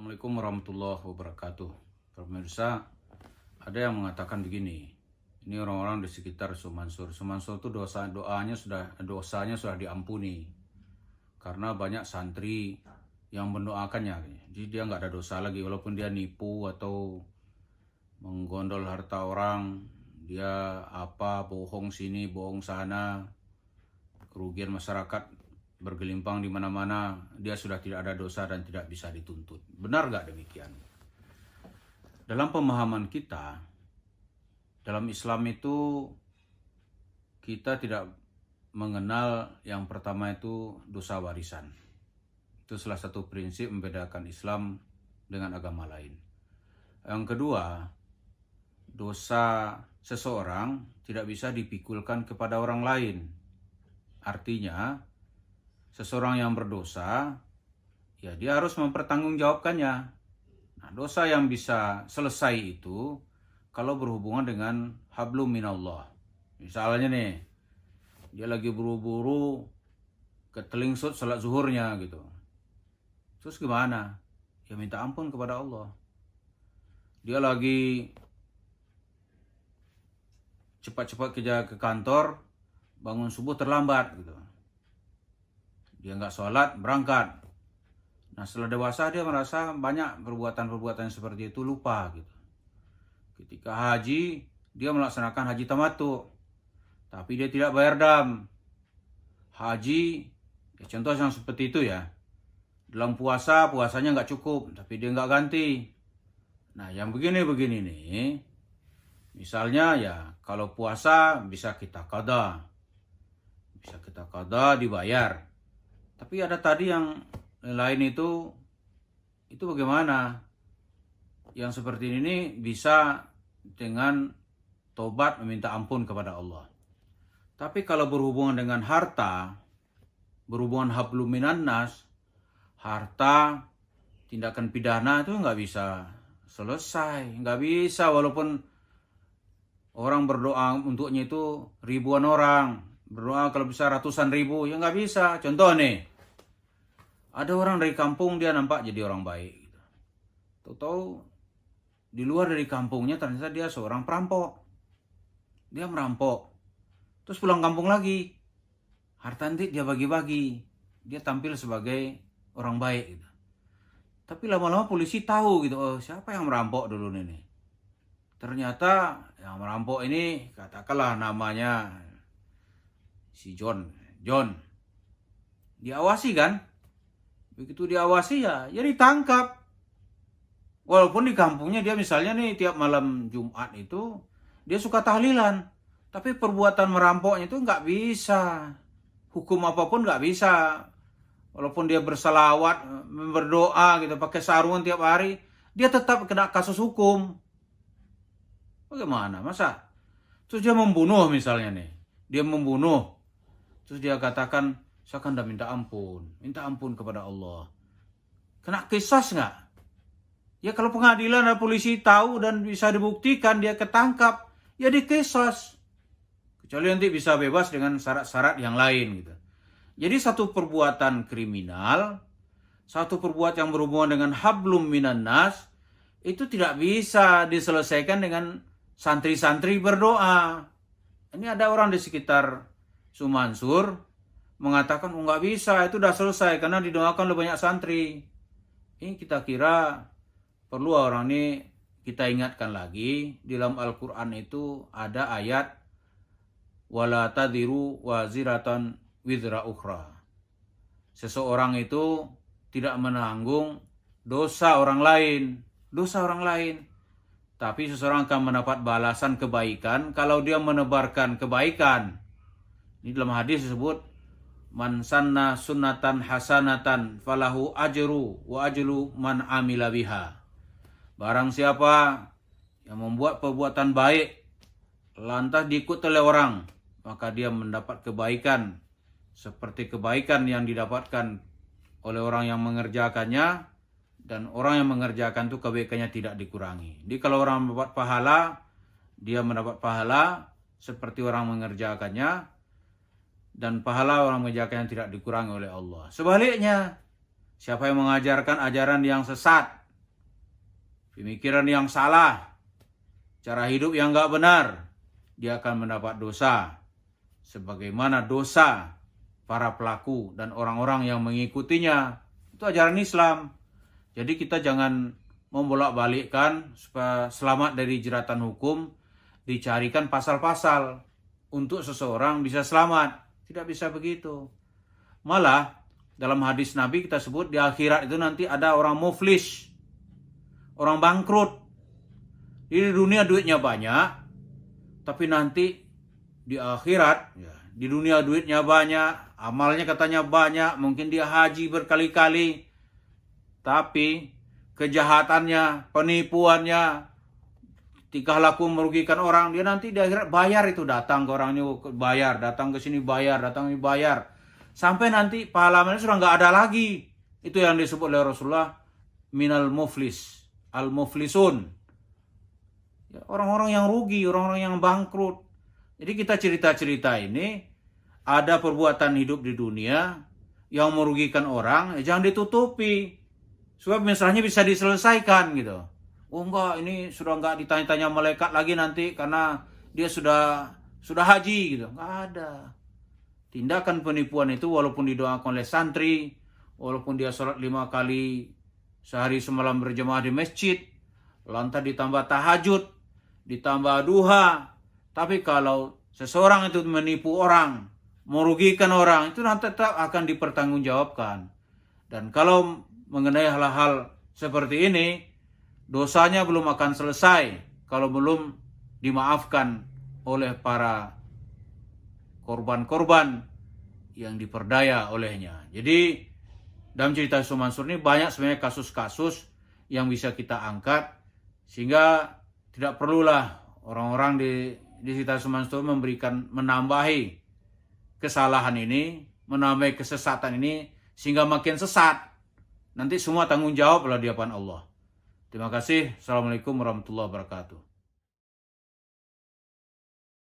Assalamualaikum warahmatullahi wabarakatuh. Pemirsa, ada yang mengatakan begini. Ini orang-orang di sekitar Sumansur. Sumansur itu dosanya sudah diampuni. Karena banyak santri yang mendoakannya. Jadi dia nggak ada dosa lagi, walaupun dia nipu atau menggondol harta orang, dia bohong sini, bohong sana, kerugian masyarakat bergelimpang di mana-mana, dia sudah tidak ada dosa dan tidak bisa dituntut. Benar nggak demikian? Dalam pemahaman kita, dalam Islam itu kita tidak mengenal yang pertama itu dosa warisan. Itu salah satu prinsip membedakan Islam dengan agama lain. Yang kedua, dosa seseorang tidak bisa dipikulkan kepada orang lain. Artinya, seseorang yang berdosa, ya dia harus mempertanggungjawabkannya. Nah, dosa yang bisa selesai itu kalau berhubungan dengan hablum minallah. Misalnya nih, dia lagi buru-buru ketelingsut salat zuhurnya gitu. Terus gimana? Ya minta ampun kepada Allah. Dia lagi cepat-cepat kerja ke kantor, bangun subuh terlambat gitu. Dia nggak sholat, berangkat. Nah, setelah dewasa dia merasa banyak perbuatan-perbuatan seperti itu lupa gitu. Ketika haji, dia melaksanakan haji tamattu, tapi dia tidak bayar dam. Haji, ya contoh yang seperti itu ya. Dalam puasanya nggak cukup, tapi dia nggak ganti. Nah, yang begini-begini nih, misalnya ya kalau puasa bisa kita qada. Bisa kita qada dibayar. Tapi ada tadi yang lain itu bagaimana? Yang seperti ini bisa dengan tobat meminta ampun kepada Allah. Tapi kalau berhubungan dengan harta, berhubungan hablum minan nas, harta, tindakan pidana itu nggak bisa selesai. Nggak bisa walaupun orang berdoa untuknya itu ribuan orang. Berdoa kalau bisa ratusan ribu, ya nggak bisa. Contoh nih, ada orang dari kampung dia nampak jadi orang baik. Tahu-tahu di luar dari kampungnya ternyata dia seorang perampok. Dia merampok. Terus pulang kampung lagi. Harta nanti dia bagi-bagi. Dia tampil sebagai orang baik gitu. Tapi lama-lama polisi tahu gitu, oh siapa yang merampok dulu ini. Ternyata yang merampok ini katakanlah namanya si John. Diawasi kan? Begitu diawasi ya ditangkap. Walaupun di kampungnya dia misalnya nih tiap malam Jumat itu dia suka tahlilan. Tapi perbuatan merampoknya itu nggak bisa. Hukum apapun nggak bisa. Walaupun dia berselawat, berdoa gitu, pakai sarungan tiap hari, dia tetap kena kasus hukum. Bagaimana? Masa? Terus dia membunuh misalnya nih. Dia membunuh. Terus dia katakan, saya akan minta ampun kepada Allah. Kena kisas nggak? Ya kalau pengadilan dan polisi tahu dan bisa dibuktikan dia ketangkap, ya dikisas. Kecuali nanti bisa bebas dengan syarat-syarat yang lain gitu. Jadi satu perbuatan kriminal, satu perbuatan yang berhubungan dengan hablum minan nas, itu tidak bisa diselesaikan dengan santri-santri berdoa. Ini ada orang di sekitar Sumansur mengatakan, nggak bisa, itu udah selesai karena didoakan oleh banyak santri. Ini kita kira perlu orang ini kita ingatkan lagi, di dalam Al-Quran itu ada ayat wala tadiru waziratan wizra ukhra. Seseorang itu tidak menanggung dosa orang lain. Tapi seseorang akan mendapat balasan kebaikan kalau dia menebarkan kebaikan. Ini dalam hadis disebut man sanna sunnatan hasanatan falahu ajru wa ajru man amila biha. Barang siapa yang membuat perbuatan baik lantas diikut oleh orang, maka dia mendapat kebaikan seperti kebaikan yang didapatkan oleh orang yang mengerjakannya, dan orang yang mengerjakan itu kebaikannya tidak dikurangi. Jadi kalau orang mendapat pahala, dia mendapat pahala seperti orang mengerjakannya, dan pahala orang mengerjakannya tidak dikurangi oleh Allah. Sebaliknya, siapa yang mengajarkan ajaran yang sesat, pemikiran yang salah, cara hidup yang gak benar, dia akan mendapat dosa. Sebagaimana dosa para pelaku dan orang-orang yang mengikutinya. Itu ajaran Islam. Jadi kita jangan membolak-balikkan supaya selamat dari jeratan hukum, dicarikan pasal-pasal untuk seseorang bisa selamat. Tidak bisa begitu. Malah dalam hadis Nabi kita sebut di akhirat itu nanti ada orang muflis, orang bangkrut. Di dunia duitnya banyak, tapi nanti di akhirat, ya, di dunia duitnya banyak, amalnya katanya banyak, mungkin dia haji berkali-kali, tapi kejahatannya, penipuannya, tingkah laku merugikan orang, dia nanti di akhirat bayar itu, datang ke orangnya bayar, datang ke sini bayar, datang ini bayar, sampai nanti pahalanya sudah nggak ada lagi. Itu yang disebut oleh Rasulullah minal muflis, al muflisun, ya, orang-orang yang rugi, orang-orang yang bangkrut. Jadi kita cerita-cerita ini, ada perbuatan hidup di dunia yang merugikan orang, jangan ditutupi. Supaya masalahnya bisa diselesaikan gitu. Oh enggak, ini sudah enggak ditanya-tanya malaikat lagi nanti karena dia sudah haji gitu. Enggak ada. Tindakan penipuan itu walaupun didoakan oleh santri, walaupun dia sholat 5 kali sehari semalam berjamaah di masjid, lantas ditambah tahajud, ditambah duha, tapi kalau seseorang itu menipu orang, merugikan orang, itu nanti tetap akan dipertanggungjawabkan. Dan kalau mengenai hal-hal seperti ini, dosanya belum akan selesai kalau belum dimaafkan oleh para korban-korban yang diperdaya olehnya. Jadi dalam cerita Yusuf Mansur ini banyak sebenarnya kasus-kasus yang bisa kita angkat, sehingga tidak perlulah orang-orang di cerita Yusuf Mansur menambahi kesalahan ini, menambahi kesesatan ini, sehingga makin sesat. Nanti semua tanggung jawab oleh di hadapan Allah. Terima kasih. Assalamualaikum warahmatullahi wabarakatuh.